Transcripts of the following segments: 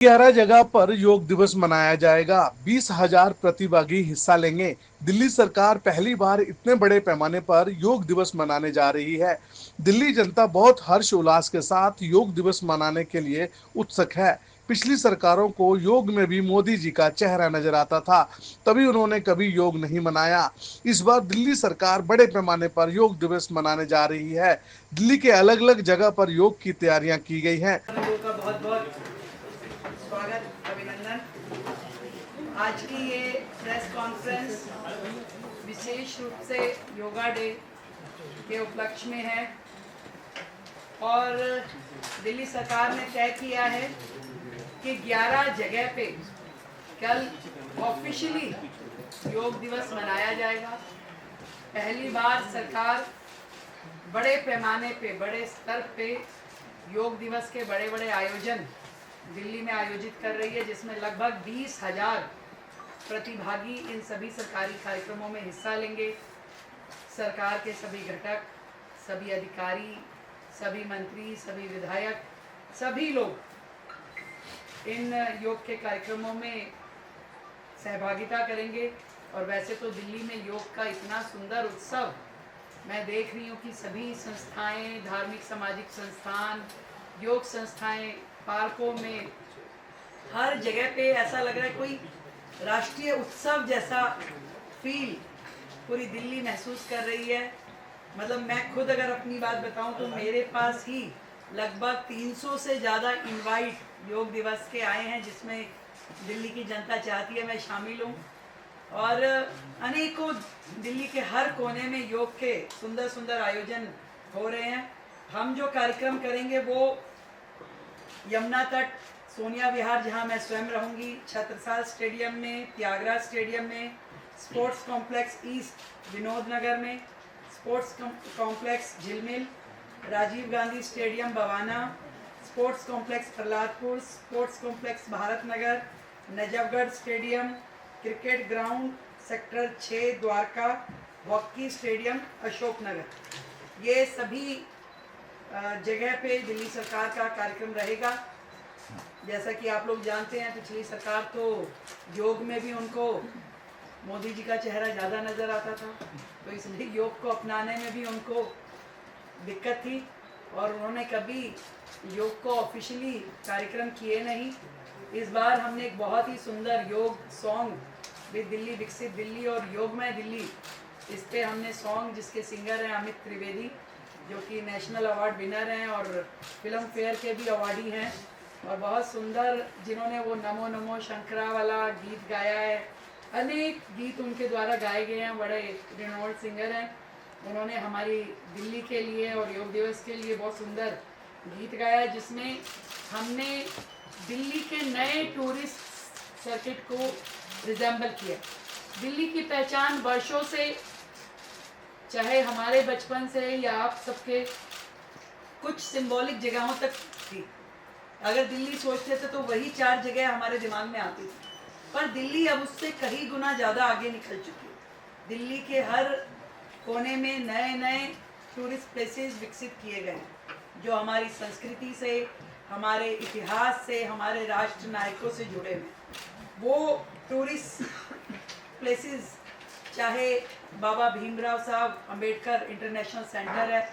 11 जगह पर योग दिवस मनाया जाएगा। 20,000 प्रतिभागी हिस्सा लेंगे। दिल्ली सरकार पहली बार इतने बड़े पैमाने पर योग दिवस मनाने जा रही है। दिल्ली जनता बहुत हर्ष उल्लास के साथ योग दिवस मनाने के लिए उत्सुक है। पिछली सरकारों को योग में भी मोदी जी का चेहरा नजर आता था, तभी उन्होंने कभी योग नहीं मनाया। इस बार दिल्ली सरकार बड़े पैमाने पर योग दिवस मनाने जा रही है। दिल्ली के अलग अलग जगह पर योग की तैयारियां की गई हैं। का बहुत बहुत स्वागत, अभिनंदन। आज की ये प्रेस कॉन्फ्रेंस विशेष रूप से योगा डे के उपलक्ष्य में है और दिल्ली सरकार ने तय किया है कि 11 जगह पे कल ऑफिशियली योग दिवस मनाया जाएगा। पहली बार सरकार बड़े पैमाने पे, बड़े स्तर पे योग दिवस के बड़े बड़े आयोजन दिल्ली में आयोजित कर रही है, जिसमें लगभग 20,000 प्रतिभागी इन सभी सरकारी कार्यक्रमों में हिस्सा लेंगे। सरकार के सभी घटक, सभी अधिकारी, सभी मंत्री, सभी विधायक, सभी लोग इन योग के कार्यक्रमों में सहभागिता करेंगे। और वैसे तो दिल्ली में योग का इतना सुंदर उत्सव मैं देख रही हूँ कि सभी संस्थाएं, धार्मिक सामाजिक संस्थान, योग संस्थाएं, पार्कों में, हर जगह पे ऐसा लग रहा है कोई राष्ट्रीय उत्सव जैसा फील पूरी दिल्ली महसूस कर रही है। मतलब मैं खुद अगर अपनी बात बताऊं तो मेरे पास ही लगभग 300 से ज़्यादा इनवाइट योग दिवस के आए हैं, जिसमें दिल्ली की जनता चाहती है मैं शामिल हूँ। और अनेकों दिल्ली के हर कोने में योग के सुंदर सुंदर आयोजन हो रहे हैं। हम जो कार्यक्रम करेंगे वो यमुना तट, सोनिया विहार जहां मैं स्वयं रहूंगी, छत्रसाल स्टेडियम में, त्यागराज स्टेडियम में, sports complex east Vinod Nagar में, sports complex Jhilmil, Rajiv Gandhi stadium Bawana, sports complex Prahladpur, sports complex Bharat Nagar, Najafgarh stadium, cricket ground sector 6 Dwarka, hockey stadium Ashok Nagar, ये सभी जगह पे दिल्ली सरकार का कार्यक्रम रहेगा। जैसा कि आप लोग जानते हैं, पिछली सरकार तो योग में भी उनको मोदी जी का चेहरा ज़्यादा नज़र आता था, तो इसलिए योग को अपनाने में भी उनको दिक्कत थी और उन्होंने कभी योग को ऑफिशियली कार्यक्रम किए नहीं। इस बार हमने एक बहुत ही सुंदर योग सॉन्ग विद दिल्ली, विकसित दिल्ली और योगमय दिल्ली, इस पे हमने सॉन्ग, जिसके सिंगर हैं अमित त्रिवेदी, जो कि नेशनल अवार्ड विनर हैं और फिल्म फेयर के भी अवार्डी हैं, और बहुत सुंदर जिन्होंने वो नमो नमो शंकरा वाला गीत गाया है। अनेक गीत उनके द्वारा गाए गए हैं, बड़े रिनोल्ड सिंगर हैं। उन्होंने हमारी दिल्ली के लिए और योग दिवस के लिए बहुत सुंदर गीत गाया है, जिसमें हमने दिल्ली के नए टूरिस्ट सर्किट को रिजेंबल किया। दिल्ली की पहचान वर्षों से, चाहे हमारे बचपन से या आप सबके, कुछ सिंबॉलिक जगहों तक थी। अगर दिल्ली सोचते थे तो वही 4 जगह हमारे दिमाग में आती थी, पर दिल्ली अब उससे कई गुना ज़्यादा आगे निकल चुकी है। दिल्ली के हर कोने में नए नए टूरिस्ट प्लेसेस विकसित किए गए हैं, जो हमारी संस्कृति से, हमारे इतिहास से, हमारे राष्ट्र नायकों से जुड़े हुए। वो टूरिस्ट प्लेसेस, चाहे बाबा भीमराव साहब अंबेडकर इंटरनेशनल सेंटर है,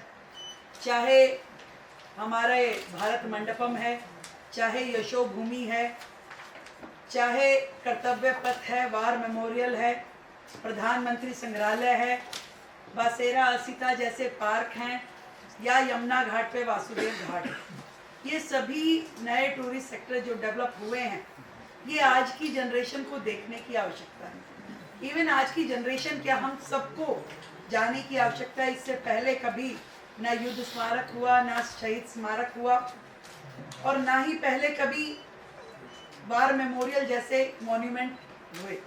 चाहे हमारे भारत मंडपम है, चाहे यशो भूमि है, चाहे कर्तव्य पथ है, वार मेमोरियल है, प्रधानमंत्री संग्रहालय है, बासेरा असीता जैसे पार्क हैं, या यमुना घाट पे वासुदेव घाट, ये सभी नए टूरिस्ट सेक्टर जो डेवलप हुए हैं, ये आज की जनरेशन को देखने की आवश्यकता है। इवन आज की जनरेशन क्या, हम सबको जाने की आवश्यकता है। इससे पहले कभी ना युद्ध स्मारक हुआ, ना शहीद स्मारक हुआ, और ना ही पहले कभी वार मेमोरियल जैसे मॉन्यूमेंट हुए,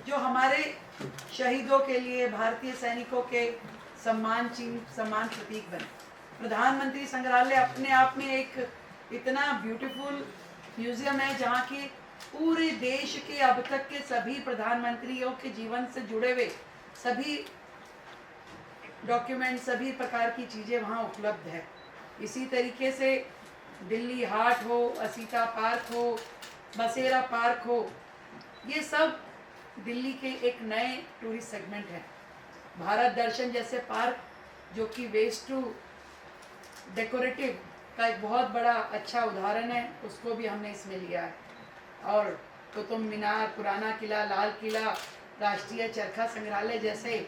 जो हमारे शहीदों के लिए, भारतीय सैनिकों के सम्मान चिन्ह, सम्मान प्रतीक बने। प्रधानमंत्री संग्रहालय अपने आप में एक इतना ब्यूटीफुल म्यूजियम है, जहाँ की पूरे देश के अब तक के सभी प्रधानमंत्रियों के जीवन से जुड़े हुए सभी डॉक्यूमेंट, सभी प्रकार की चीज़ें वहाँ उपलब्ध है। इसी तरीके से दिल्ली हाट हो, असीता पार्क हो, बसेरा पार्क हो, ये सब दिल्ली के एक नए टूरिस्ट सेगमेंट है। भारत दर्शन जैसे पार्क जो कि वेस्ट टू डेकोरेटिव का एक बहुत बड़ा अच्छा उदाहरण है, उसको भी हमने इसमें लिया है। और कुतुब मीनार, पुराना किला, लाल किला, राष्ट्रीय चरखा संग्रहालय जैसे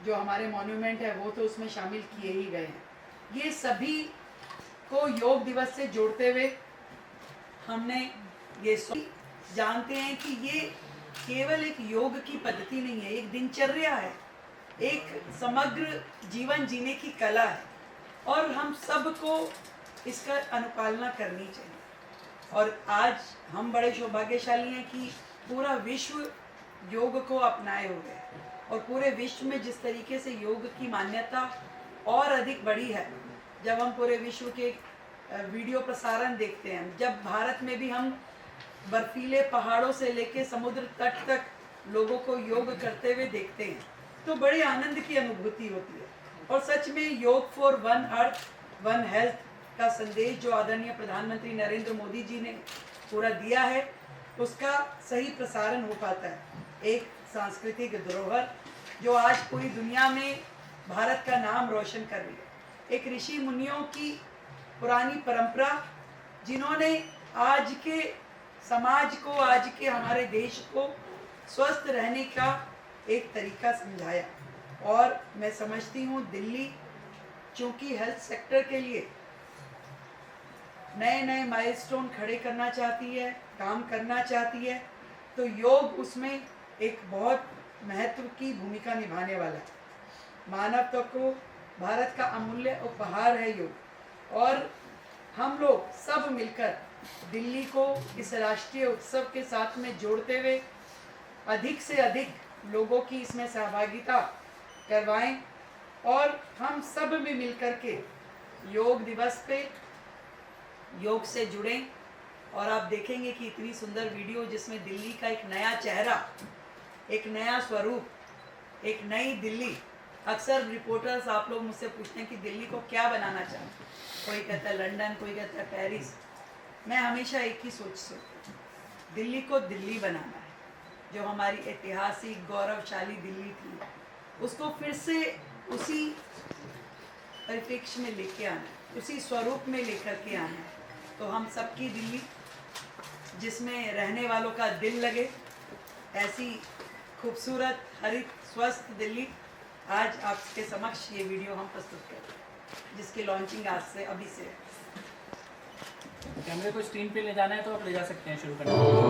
जो हमारे मॉन्यूमेंट है वो तो उसमें शामिल किए ही गए हैं। ये सभी को योग दिवस से जोड़ते हुए हमने ये जानते हैं कि ये केवल एक योग की पद्धति नहीं है, एक दिनचर्या है, एक समग्र जीवन जीने की कला है और हम सबको इसका अनुपालना करनी चाहिए। और आज हम बड़े सौभाग्यशाली हैं कि पूरा विश्व योग को अपनाए हुए है और पूरे विश्व में जिस तरीके से योग की मान्यता और अधिक बढ़ी है, जब हम पूरे विश्व के वीडियो प्रसारण देखते हैं, जब भारत में भी हम बर्फीले पहाड़ों से लेकर समुद्र तट तक लोगों को योग करते हुए देखते हैं, तो बड़े आनंद की अनुभूति होती है। और सच में योग for one earth one health का संदेश जो आदरणीय प्रधानमंत्री नरेंद्र मोदी जी ने पूरा दिया है, उसका सही प्रसारण हो पाता है। एक सांस्कृतिक धरोहर जो आज पूरी दुनिया में भारत का नाम रोशन कर रही है, एक ऋषि मुनियों की पुरानी परंपरा जिन्होंने आज के समाज को, आज के हमारे देश को स्वस्थ रहने का एक तरीका समझाया। और मैं समझती हूँ दिल्ली चूँकि हेल्थ सेक्टर के लिए नए नए माइलस्टोन खड़े करना चाहती है, काम करना चाहती है, तो योग उसमें एक बहुत महत्व की भूमिका निभाने वाला है। मानवता को भारत का अमूल्य उपहार है योग, और हम लोग सब मिलकर दिल्ली को इस राष्ट्रीय उत्सव के साथ में जोड़ते हुए अधिक से अधिक लोगों की इसमें सहभागिता करवाएं और हम सब में मिलकर के योग दिवस पे योग से जुड़ें। और आप देखेंगे कि इतनी सुंदर वीडियो जिसमें दिल्ली का एक नया चेहरा, एक नया स्वरूप, एक नई दिल्ली। अक्सर रिपोर्टर्स आप लोग मुझसे पूछते हैं कि दिल्ली को क्या बनाना चाहते हैं, कोई कहता है लंदन, कोई कहता है पेरिस। मैं हमेशा एक ही सोचती हूँ, दिल्ली को दिल्ली बनाना है। जो हमारी ऐतिहासिक गौरवशाली दिल्ली थी, उसको फिर से उसी परिप्रेक्ष्य में लेके आना है, उसी स्वरूप में लेकर के आना है। तो हम सबकी दिल्ली जिसमें रहने वालों का दिल लगे, ऐसी खूबसूरत हरित स्वस्थ दिल्ली आज आपके समक्ष ये वीडियो हम प्रस्तुत कर रहे हैं, जिसकी लॉन्चिंग आज से अभी से है। कैमरे को स्क्रीन पे ले जाना है तो आप ले जा सकते हैं, शुरू करना।